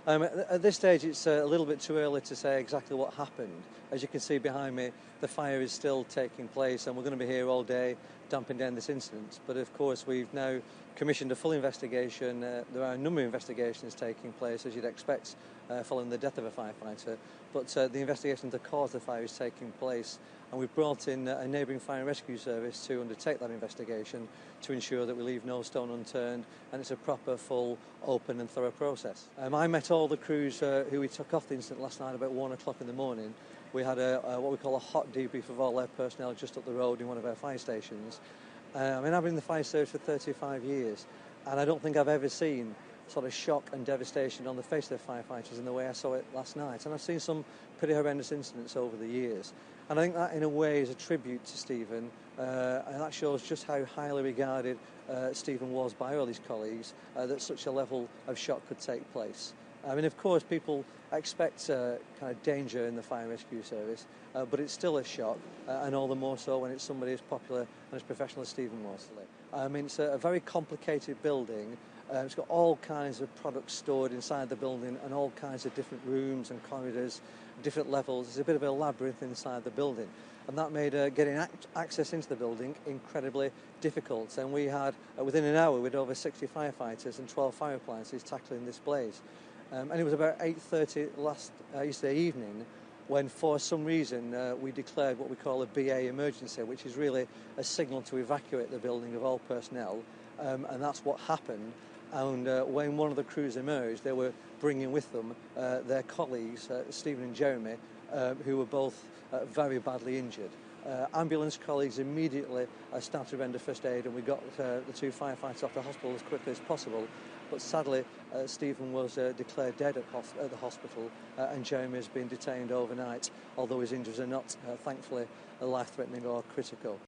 At this stage, it's a little bit too early to say exactly what happened. As you can see behind me, the fire is still taking place, and we're going to be here all day damping down this incident. But of course, we've now commissioned a full investigation. There are a number of investigations taking place, as you'd expect, following the death of a firefighter. But the investigation into the cause of the fire is taking place, and we've brought in a neighbouring fire and rescue service to undertake that investigation to ensure that we leave no stone unturned, and it's a proper, full, open and thorough process. I met all the crews who we took off the incident last night about 1 o'clock in the morning. We had what we call a hot debrief of all our personnel just up the road in one of our fire stations. I've been in the fire service for 35 years, and I don't think I've ever seen sort of shock and devastation on the face of the firefighters in the way I saw it last night. And I've seen some pretty horrendous incidents over the years. And I think that in a way is a tribute to Stephen, and that shows just how highly regarded Stephen was by all his colleagues, that such a level of shock could take place. I mean, of course, people expect kind of danger in the fire and rescue service, but it's still a shock, and all the more so when it's somebody as popular and as professional as Stephen was. I mean, it's a very complicated building. It's got all kinds of products stored inside the building and all kinds of different rooms and corridors, different levels. It's a bit of a labyrinth inside the building, and that made getting access into the building incredibly difficult. And we had, within an hour, we had over 60 firefighters and 12 fire appliances tackling this blaze. And it was about 8:30 yesterday evening when, for some reason, we declared what we call a BA emergency, which is really a signal to evacuate the building of all personnel, and that's what happened. And when one of the crews emerged, they were bringing with them their colleagues, Stephen and Jeremy, who were both very badly injured. Ambulance colleagues immediately started to render first aid, and we got the two firefighters off the hospital as quickly as possible. But sadly, Stephen was declared dead at the hospital, and Jeremy has been detained overnight, although his injuries are not, thankfully, life-threatening or critical.